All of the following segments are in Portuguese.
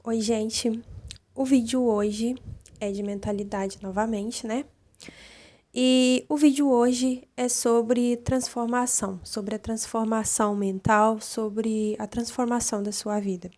Oi, gente. O vídeo hoje é de mentalidade novamente, né? E o vídeo hoje é sobre transformação, sobre a transformação mental, sobre a transformação da sua vida.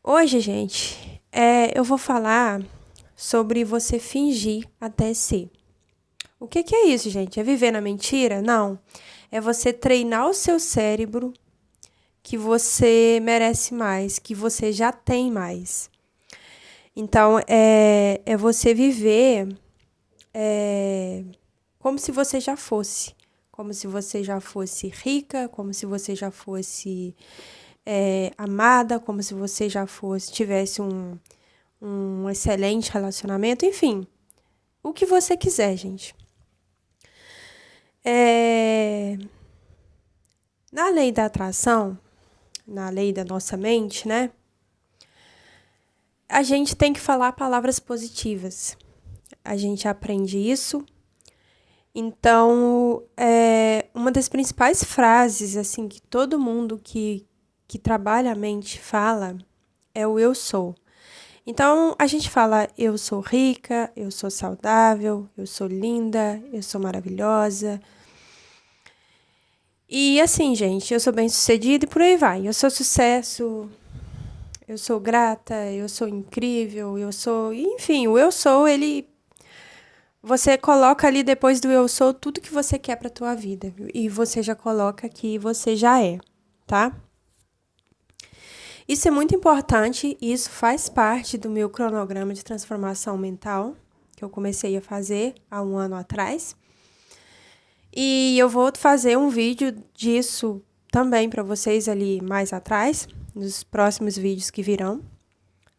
Hoje, gente, eu vou falar sobre você fingir até ser. O que é isso, gente? É viver na mentira? Não. É você treinar o seu cérebro que você merece mais, que você já tem mais. Então, é você viver como se você já fosse. Como se você já fosse rica, como se você já fosse amada, como se você já tivesse um excelente relacionamento, enfim. O que você quiser, gente. Na lei da atração, na lei da nossa mente, né? A gente tem que falar palavras positivas. A gente aprende isso. Então, uma das principais frases, assim, que todo mundo que trabalha a mente fala é o eu sou. Então, a gente fala eu sou rica, eu sou saudável, eu sou linda, eu sou maravilhosa. E assim, gente, eu sou bem-sucedida e por aí vai. Eu sou sucesso, eu sou grata, eu sou incrível, eu sou... Enfim, o eu sou, ele... Você coloca ali depois do eu sou tudo que você quer pra tua vida. E você já coloca que você já é, tá? Isso é muito importante e isso faz parte do meu cronograma de transformação mental, que eu comecei a fazer há um ano atrás. E eu vou fazer um vídeo disso também para vocês ali mais atrás, nos próximos vídeos que virão,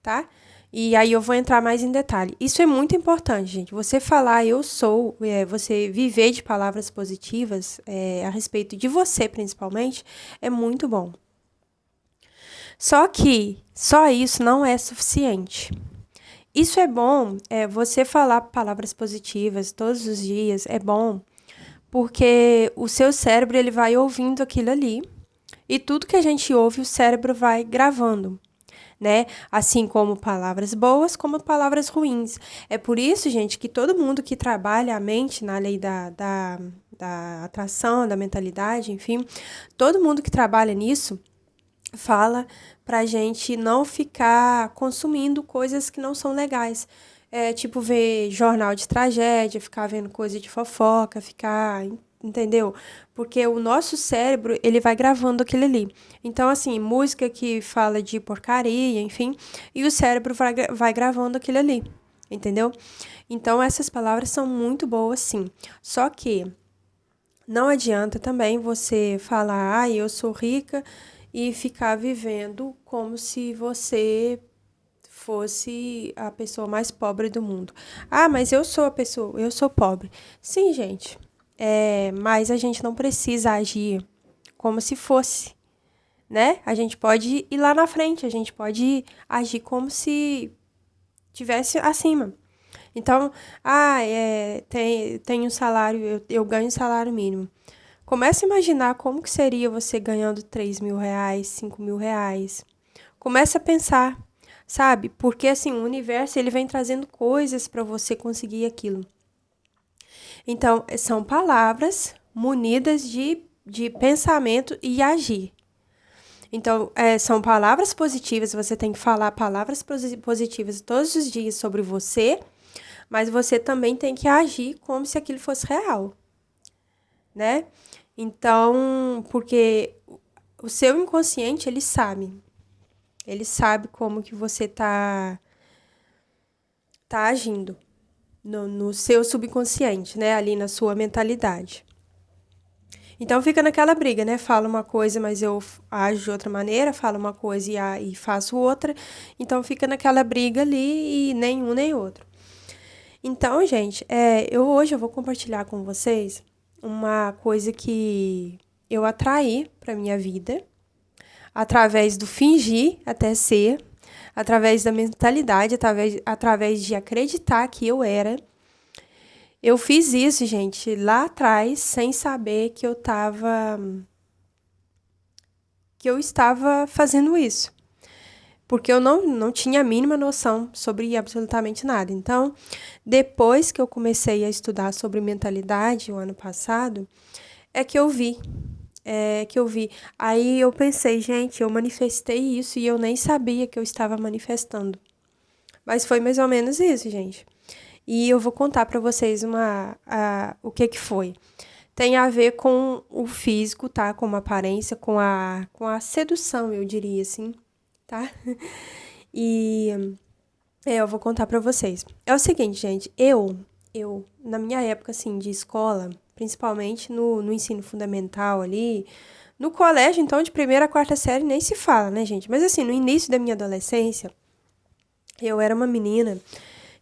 tá? E aí eu vou entrar mais em detalhe. Isso é muito importante, gente. Você falar eu sou, você viver de palavras positivas a respeito de você, principalmente, é muito bom. Só que só isso não é suficiente. Isso é bom, você falar palavras positivas todos os dias, é bom, porque o seu cérebro ele vai ouvindo aquilo ali e tudo que a gente ouve, o cérebro vai gravando. Né? Assim como palavras boas, como palavras ruins. É por isso, gente, que todo mundo que trabalha a mente na lei da atração, da mentalidade, enfim, todo mundo que trabalha nisso fala pra gente não ficar consumindo coisas que não são legais. Tipo, ver jornal de tragédia, ficar vendo coisa de fofoca, entendeu? Porque o nosso cérebro, ele vai gravando aquilo ali. Então, assim, música que fala de porcaria, enfim, e o cérebro vai gravando aquilo ali, entendeu? Então, essas palavras são muito boas, sim. Só que não adianta também você falar, eu sou rica, e ficar vivendo como se você fosse a pessoa mais pobre do mundo. Ah, mas eu sou pobre. Sim, gente. Mas a gente não precisa agir como se fosse, né? A gente pode ir lá na frente, a gente pode agir como se tivesse acima. Então, tem um salário, eu ganho salário mínimo. Comece a imaginar como que seria você ganhando R$ 3.000, R$ 5.000. Comece a pensar, sabe? Porque assim, o universo ele vem trazendo coisas para você conseguir aquilo. Então, são palavras munidas de pensamento e agir. Então, são palavras positivas, você tem que falar palavras positivas todos os dias sobre você, mas você também tem que agir como se aquilo fosse real, né? Então, porque o seu inconsciente, ele sabe como que você tá agindo no seu subconsciente, né? Ali na sua mentalidade. Então fica naquela briga, né? Falo uma coisa, mas eu ajo de outra maneira, falo uma coisa e faço outra. Então fica naquela briga ali e nem um nem outro. Então, gente, hoje eu vou compartilhar com vocês uma coisa que eu atraí para minha vida através do fingir até ser, através da mentalidade, através de acreditar que eu era. Eu fiz isso, gente, lá atrás, sem saber que eu estava fazendo isso. porque eu não tinha a mínima noção sobre absolutamente nada. Então, depois que eu comecei a estudar sobre mentalidade o ano passado, é que eu vi. É que eu vi. Aí eu pensei, gente, eu manifestei isso e eu nem sabia que eu estava manifestando. Mas foi mais ou menos isso, gente. E eu vou contar pra vocês o que que foi. Tem a ver com o físico, tá? Com a aparência, com a sedução, eu diria assim, tá? E eu vou contar pra vocês. É o seguinte, gente, na minha época, assim, de escola, principalmente no ensino fundamental ali, no colégio, então, de primeira a quarta série, nem se fala, né, gente? Mas, assim, no início da minha adolescência, eu era uma menina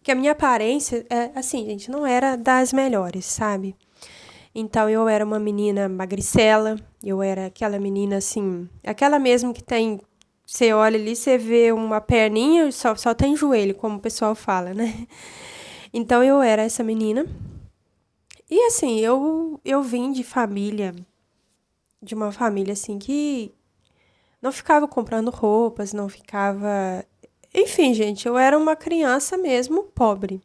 que a minha aparência, assim, gente, não era das melhores, sabe? Então, eu era uma menina magricela, eu era aquela menina, assim, aquela mesmo que tem. Você olha ali, você vê uma perninha, só tem joelho, como o pessoal fala, né? Então, eu era essa menina. E, assim, eu vim de uma família, assim, que não ficava comprando roupas, não ficava. Enfim, gente, eu era uma criança mesmo pobre,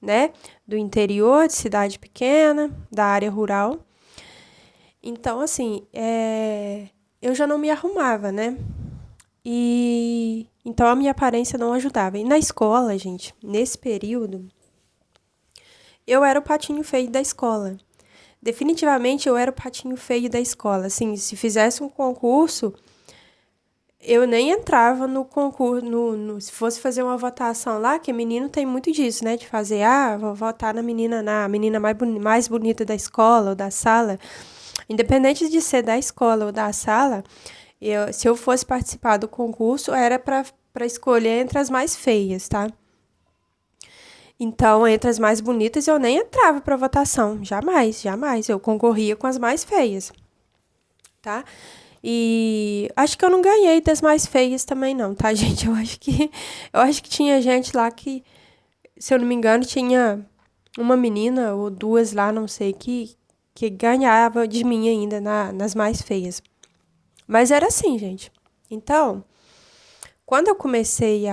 né? Do interior, de cidade pequena, da área rural. Então, assim, eu já não me arrumava, né? E então a minha aparência não ajudava. E na escola, gente, nesse período, eu era o patinho feio da escola. Definitivamente eu era o patinho feio da escola. Assim, se fizesse um concurso, eu nem entrava no concurso, se fosse fazer uma votação lá, que menino tem muito disso, né? De fazer, vou votar na menina mais bonita da escola ou da sala. Independente de ser da escola ou da sala, se eu fosse participar do concurso, era para escolher entre as mais feias, tá? Então, entre as mais bonitas, eu nem entrava para votação. Jamais, jamais. Eu concorria com as mais feias, tá? E acho que eu não ganhei das mais feias também, não, tá, gente? Eu acho que tinha gente lá que, se eu não me engano, tinha uma menina ou duas lá, não sei, que ganhava de mim ainda nas mais feias. Mas era assim, gente. Então, quando eu comecei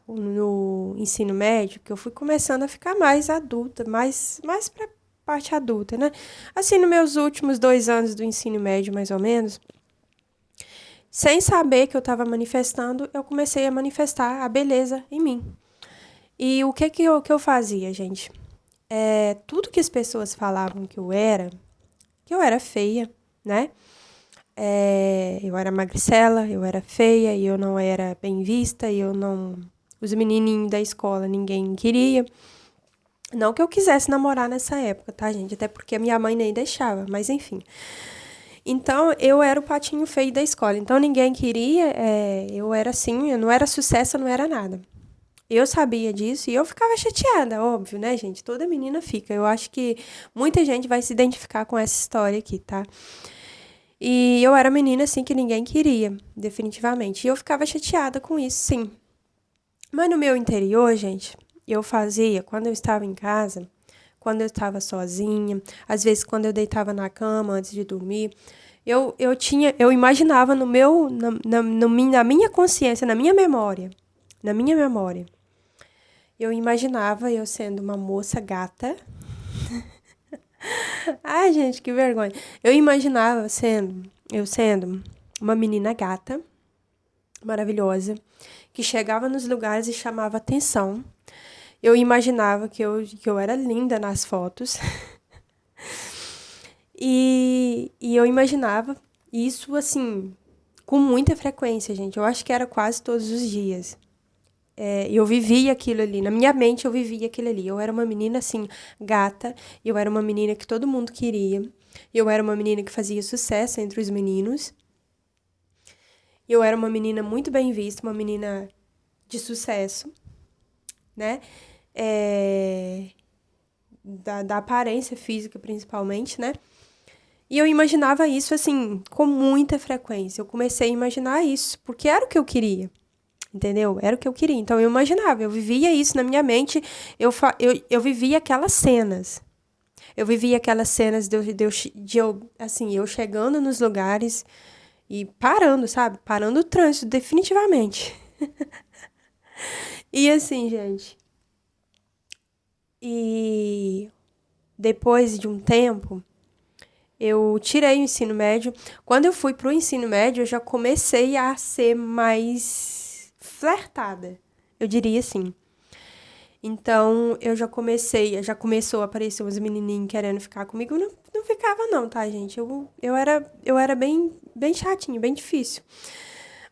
no ensino médio, que eu fui começando a ficar mais adulta, mais pra parte adulta, né? Assim, nos meus últimos 2 anos do ensino médio, mais ou menos, sem saber que eu estava manifestando, eu comecei a manifestar a beleza em mim. E o que eu fazia, gente? Tudo que as pessoas falavam que eu era feia, né? Eu era magricela, eu era feia, e eu não era bem vista, e eu não. Os menininhos da escola ninguém queria. Não que eu quisesse namorar nessa época, tá, gente? Até porque a minha mãe nem deixava, mas enfim. Então, eu era o patinho feio da escola. Então, ninguém queria, eu era assim, eu não era sucesso, eu não era nada. Eu sabia disso e eu ficava chateada, óbvio, né, gente? Toda menina fica. Eu acho que muita gente vai se identificar com essa história aqui, tá? E eu era menina, assim, que ninguém queria, definitivamente. E eu ficava chateada com isso, sim. Mas no meu interior, gente, eu fazia, quando eu estava em casa, quando eu estava sozinha, às vezes quando eu deitava na cama antes de dormir, eu imaginava no meu, na, no min- na minha consciência, na minha memória, eu imaginava eu sendo uma moça gata. Ai, gente, que vergonha. Eu imaginava eu sendo uma menina gata, maravilhosa, que chegava nos lugares e chamava atenção. Eu imaginava que eu era linda nas fotos. E eu imaginava isso, assim, com muita frequência, gente. Eu acho que era quase todos os dias. Eu vivia aquilo ali. Na minha mente, eu vivia aquilo ali. Eu era uma menina, assim, gata. Eu era uma menina que todo mundo queria. Eu era uma menina que fazia sucesso entre os meninos. Eu era uma menina muito bem vista, uma menina de sucesso, né? É, da aparência física, principalmente, né? E eu imaginava isso, assim, com muita frequência. Eu comecei a imaginar isso, porque era o que eu queria. Entendeu? Era o que eu queria. Então, eu imaginava, eu vivia isso na minha mente, eu vivia aquelas cenas. Eu vivia aquelas cenas assim, eu chegando nos lugares e parando, sabe? Parando o trânsito, definitivamente. E assim, gente, e depois de um tempo, eu tirei o ensino médio. Quando eu fui pro ensino médio, eu já comecei a ser mais flertada. Eu diria assim. Então, já começou a aparecer uns menininhos querendo ficar comigo. Não, não ficava não, tá, gente? Eu era bem chatinho, bem difícil.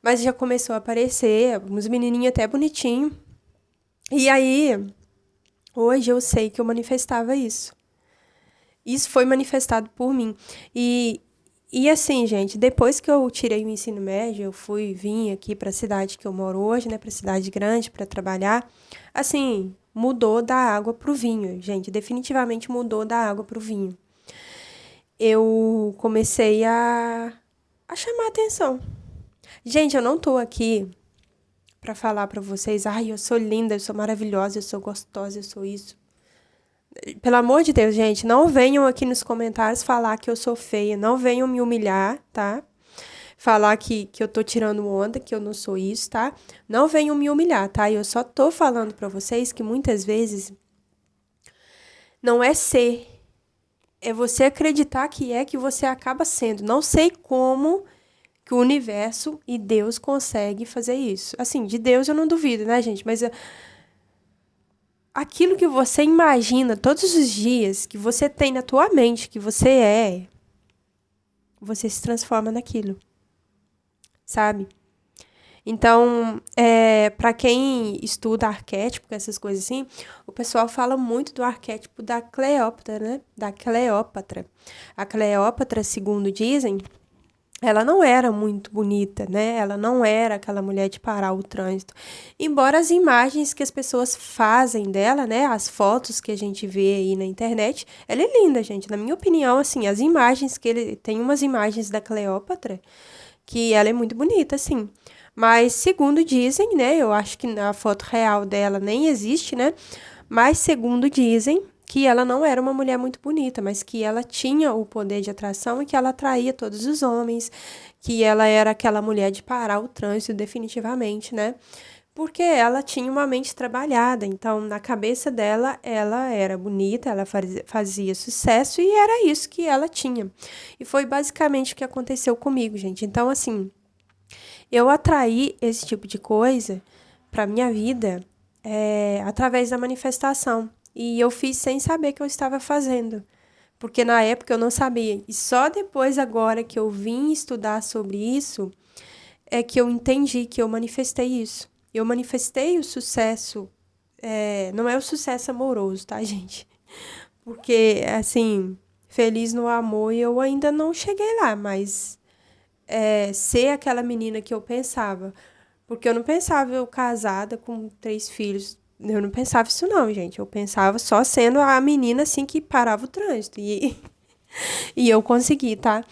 Mas já começou a aparecer uns menininhos até bonitinhos. E aí, hoje eu sei que eu manifestava isso. Isso foi manifestado por mim. E, e assim, gente, depois que eu tirei o ensino médio, vim aqui para a cidade que eu moro hoje, né, para a cidade grande, para trabalhar. Assim, mudou da água pro vinho, gente, definitivamente mudou da água pro vinho. Eu comecei a chamar atenção. Gente, eu não tô aqui para falar para vocês, ai, eu sou linda, eu sou maravilhosa, eu sou gostosa, eu sou isso. Pelo amor de Deus, gente, não venham aqui nos comentários falar que eu sou feia, não venham me humilhar, tá? Falar que eu tô tirando onda, que eu não sou isso, tá? Não venham me humilhar, tá? Eu só tô falando pra vocês que muitas vezes não é ser, é você acreditar que você acaba sendo. Não sei como que o universo e Deus conseguem fazer isso. Assim, de Deus eu não duvido, né, gente? Mas aquilo que você imagina todos os dias, que você tem na tua mente, que você se transforma naquilo, sabe? Então, para quem estuda arquétipo, essas coisas assim, o pessoal fala muito do arquétipo da Cleópatra, né? Da Cleópatra. A Cleópatra, segundo dizem, ela não era muito bonita, né? Ela não era aquela mulher de parar o trânsito. Embora as imagens que as pessoas fazem dela, né? As fotos que a gente vê aí na internet, ela é linda, gente. Na minha opinião, assim, as imagens que ele tem umas imagens da Cleópatra que ela é muito bonita, assim. Mas segundo dizem, né? Eu acho que a foto real dela nem existe, né? Mas segundo dizem que ela não era uma mulher muito bonita, mas que ela tinha o poder de atração e que ela atraía todos os homens, que ela era aquela mulher de parar o trânsito definitivamente, né? Porque ela tinha uma mente trabalhada, então na cabeça dela ela era bonita, ela fazia sucesso e era isso que ela tinha. E foi basicamente o que aconteceu comigo, gente. Então, assim, eu atraí esse tipo de coisa para minha vida através da manifestação. E eu fiz sem saber que eu estava fazendo. Porque na época eu não sabia. E só depois, agora que eu vim estudar sobre isso, é que eu entendi que eu manifestei isso. Eu manifestei o sucesso. Não é o sucesso amoroso, tá, gente? Porque, assim, feliz no amor eu ainda não cheguei lá, mas ser aquela menina que eu pensava. Porque eu não pensava eu casada com 3 filhos. Eu não pensava isso não, gente. Eu pensava só sendo a menina assim que parava o trânsito. E eu consegui, tá?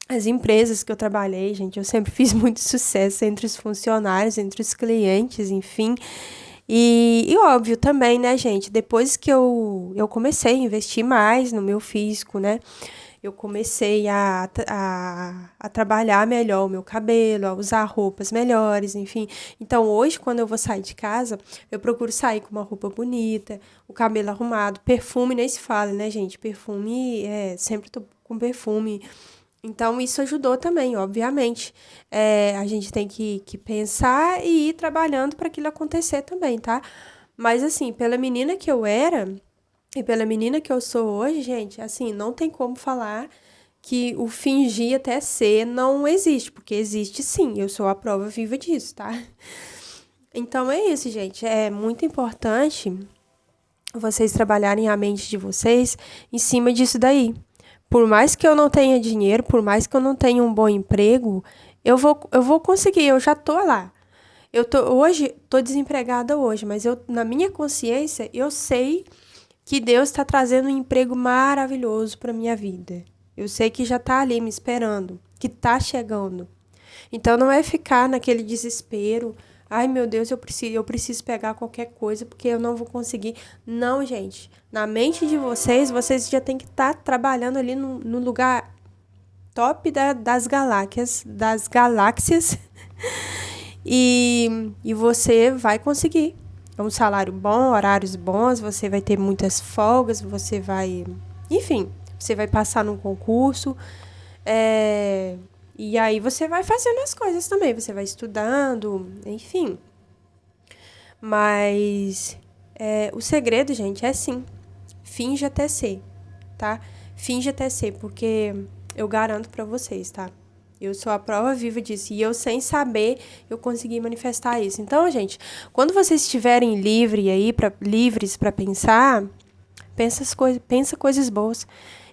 As empresas que eu trabalhei, gente, eu sempre fiz muito sucesso entre os funcionários, entre os clientes, enfim. E óbvio também, né, gente? Depois que eu comecei a investir mais no meu físico, né? Eu comecei a trabalhar melhor o meu cabelo, a usar roupas melhores, enfim. Então, hoje, quando eu vou sair de casa, eu procuro sair com uma roupa bonita, o cabelo arrumado, perfume nem se fala, né, gente? Perfume, sempre tô com perfume. Então, isso ajudou também, obviamente. A gente tem que pensar e ir trabalhando para aquilo acontecer também, tá? Mas, assim, pela menina que eu era. E pela menina que eu sou hoje, gente, assim, não tem como falar que o fingir até ser não existe, porque existe sim, eu sou a prova viva disso, tá? Então é isso, gente. É muito importante vocês trabalharem a mente de vocês em cima disso daí. Por mais que eu não tenha dinheiro, por mais que eu não tenha um bom emprego, eu vou conseguir, eu já tô lá. Hoje, tô desempregada hoje, mas na minha consciência, eu sei que Deus está trazendo um emprego maravilhoso para minha vida. Eu sei que já está ali me esperando, que está chegando. Então não é ficar naquele desespero. Ai, meu Deus, eu preciso pegar qualquer coisa porque eu não vou conseguir. Não, gente. Na mente de vocês já tem que estar trabalhando ali no lugar top das galáxias, e você vai conseguir. É um salário bom, horários bons, você vai ter muitas folgas, você vai... Enfim, você vai passar num concurso, e aí você vai fazendo as coisas também, você vai estudando, enfim. Mas o segredo, gente, é assim, finge até ser, tá? Finge até ser, porque eu garanto pra vocês, tá? Eu sou a prova viva disso. E eu, sem saber, eu consegui manifestar isso. Então, gente, quando vocês estiverem livres para pensar, pensa coisas boas.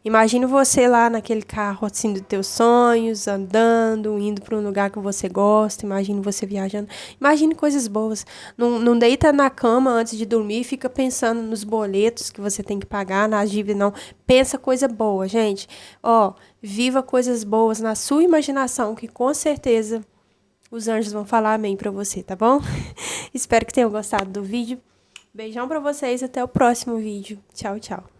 Imagina você lá naquele carro assim dos teus sonhos, andando, indo para um lugar que você gosta. Imagina você viajando. Imagine coisas boas. Não deita na cama antes de dormir e fica pensando nos boletos que você tem que pagar, nas dívidas, não. Pensa coisa boa, gente. Ó, viva coisas boas na sua imaginação, que com certeza os anjos vão falar amém para você, tá bom? Espero que tenham gostado do vídeo. Beijão para vocês, até o próximo vídeo. Tchau, tchau.